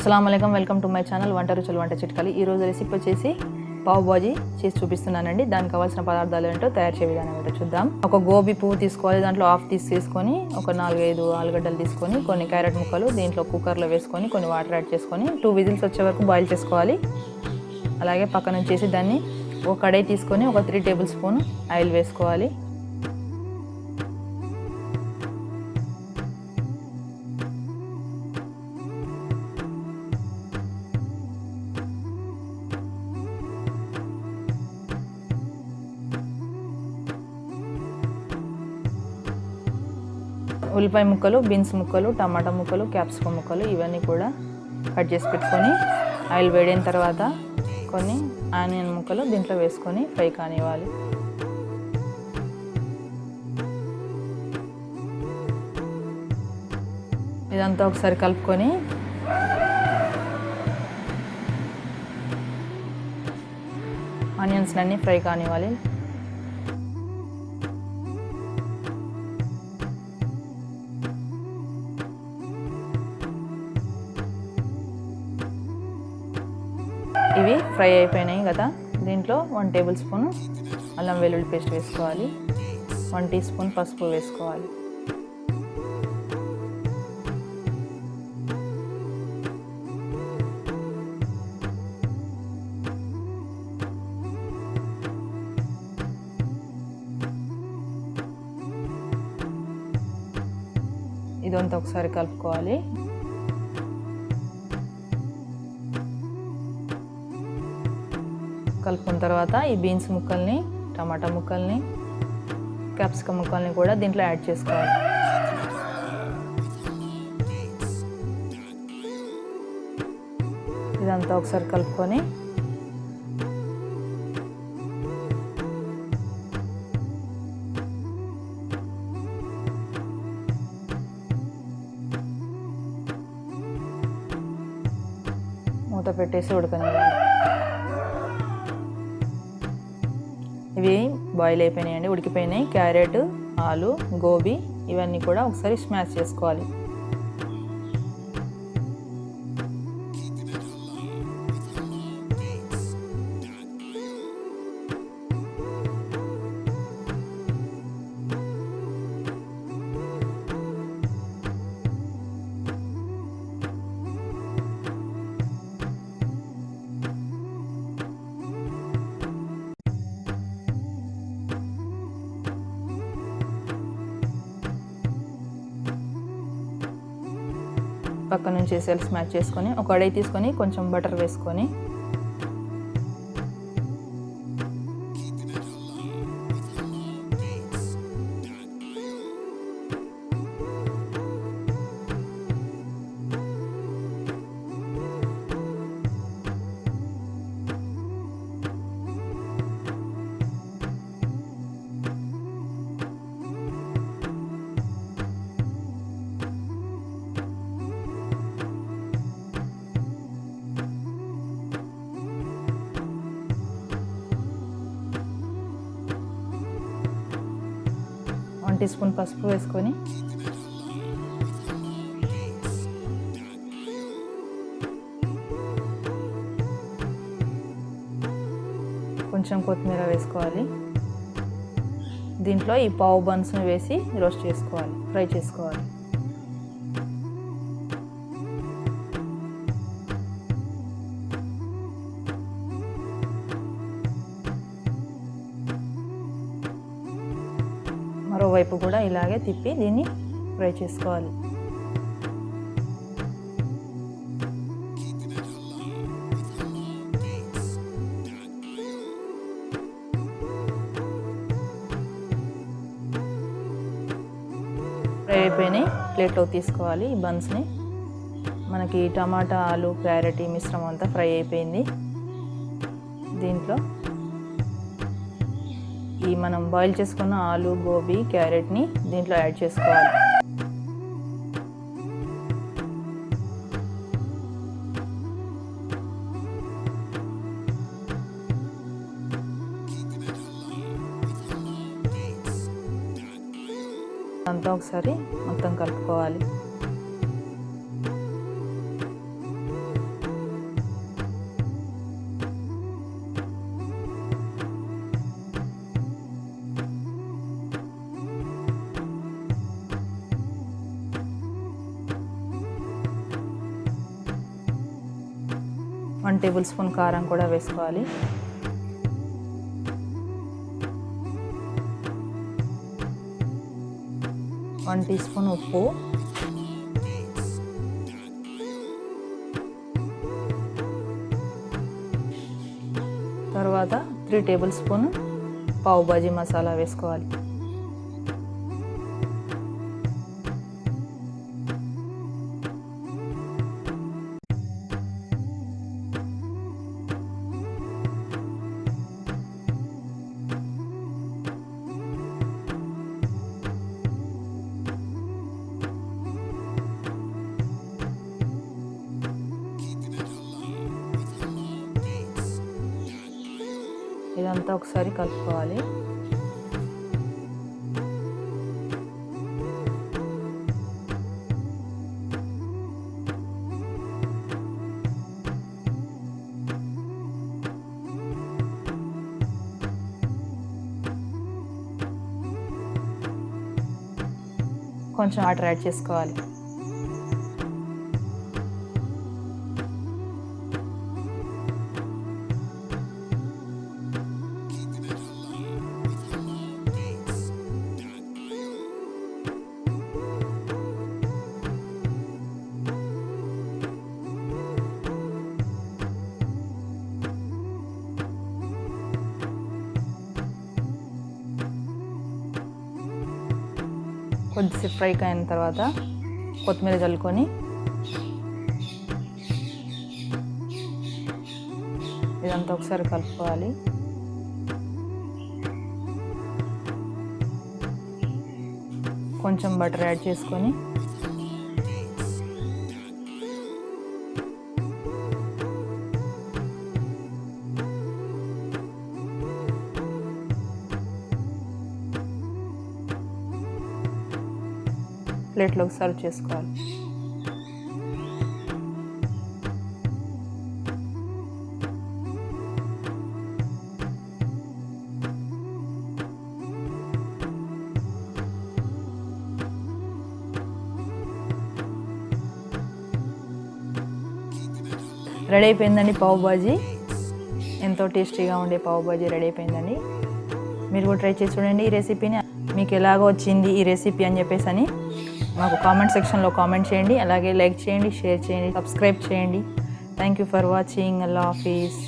अस्सलाम वालेकुम welcome to my channel వంటరుచులు వంట చిట్కాలు। ఈ రోజు రెసిపీ వచ్చేసి పావ్బాజీ చేసి చూపిస్తున్నానండి। దానికి కావాల్సిన పదార్థాలు ఏంటో తయారు చేసే విధానం ఏంటో చూద్దాం। ఒక గోబీ పువ్వు తీసుకోవాలి, దాంట్లో హాఫ్ తీసుకొని ఒక 4-5 ఆలుగడ్డలు తీసుకొని కొన్ని క్యారెట్ ముక్కలు దీంట్లో కుక్కర్లో వేసుకొని కొన్ని వాటర్ యాడ్ చేసుకొని 2 విజిల్స్ వచ్చే వరకు బాయిల్ చేసుకోవాలి। అలాగే పక్కన వచ్చేసి దాన్ని ఒక కడాయి తీసుకొని ఒక 3 టేబుల్ స్పూన్ ఆయిల్ వేసుకోవాలి। ఉల్లిపాయ ముక్కలు, బీన్స్ ముక్కలు, టమాటా ముక్కలు, క్యాప్సికమ్ ముక్కలు ఇవన్నీ కూడా కట్ చేసి పెట్టుకొని ఆయిల్ వేడిన తర్వాత కొన్ని ఆనియన్ ముక్కలు దీంట్లో వేసుకొని ఫ్రై కానివ్వాలి। ఇదంతా ఒకసారి కలుపుకొని ఆనియన్స్ అన్నీ ఫ్రై కానివ్వాలి। ఇవి ఫ్రై అయిపోయినాయి కదా, దీంట్లో 1 టేబుల్ స్పూన్ అల్లం వెల్లుల్లి పేస్ట్ వేసుకోవాలి, 1 టీ స్పూన్ పసుపు వేసుకోవాలి। ఇదంతా ఒకసారి కలుపుకోవాలి। కలుపుకున్న తర్వాత ఈ బీన్స్ ముక్కల్ని, టమాటా ముక్కల్ని, క్యాప్సికమ్ ముక్కల్ని కూడా దీంట్లో యాడ్ చేసుకోవాలి। ఇదంతా ఒకసారి కలుపుకొని మూత పెట్టేసి ఉడకనివ్వాలి। ఇవి బాయిల్ అయిపోయినాయండి, ఉడికిపోయినాయి। క్యారెట్, ఆలు, గోబీ ఇవన్నీ కూడా ఒకసారి స్మాష్ చేసుకోవాలి। పక్క నుంచి సెల్స్ మ్యాచ్ చేసుకొని ఒక కడాయి తీసుకొని కొంచెం బటర్ వేసుకొని టీ స్పూన్ పసుపు వేసుకొని కొంచెం కొత్తిమీర వేసుకోవాలి। దీంట్లో ఈ పావు బన్స్ని వేసి రోస్ట్ చేసుకోవాలి, ఫ్రై చేసుకోవాలి। మరోవైపు కూడా ఇలాగే తిప్పి దీన్ని ఫ్రై చేసుకోవాలి। ఫ్రై అయిపోయినాయి, ప్లేట్లో తీసుకోవాలి ఈ బన్స్ని। మనకి టమాటా, ఆలు, క్యారెట్ ఈ మిశ్రమం అంతా ఫ్రై అయిపోయింది। దీంట్లో ఈ మనం బాయిల్ చేసుకున్న ఆలు, గోబీ, క్యారెట్ని దీంట్లో యాడ్ చేసుకోవాలి। అంతా ఒకసారి మొత్తం కలుపుకోవాలి। 1 టేబుల్ స్పూన్ కారం కూడా వేసుకోవాలి. వన్ టీ స్పూన్ ఉప్పు, తర్వాత 3 టేబుల్ స్పూన్ పావ్ బాజీ మసాలా వేసుకోవాలి. ఇదంతా ఒకసారి కలుపుకోవాలి. కొంచెం వాటర్ యాడ్ చేసుకోవాలి. కొద్దిసేపు ఫ్రై అయిన తర్వాత కొత్తిమీర చల్లుకొని ఇదంతా ఒకసారి కలుపుకోవాలి. కొంచెం బటర్ యాడ్ చేసుకొని ప్లేట్లోకి సర్వ్ చేసుకోవాలి. రెడీ అయిపోయిందండి పావ్ బాజీ. ఎంతో టేస్టీగా ఉండే పావ్ బాజీ రెడీ అయిపోయిందండి. మీరు కూడా ట్రై చేసి చూడండి ఈ రెసిపీని. మీకు ఎలాగో వచ్చింది ఈ రెసిపీ అని చెప్పేసి అని మాకు కామెంట్ సెక్షన్లో కామెంట్ చేయండి. అలాగే లైక్ చేయండి, షేర్ చేయండి, సబ్స్క్రైబ్ చేయండి. Thank you for watching. Allah Hafeez.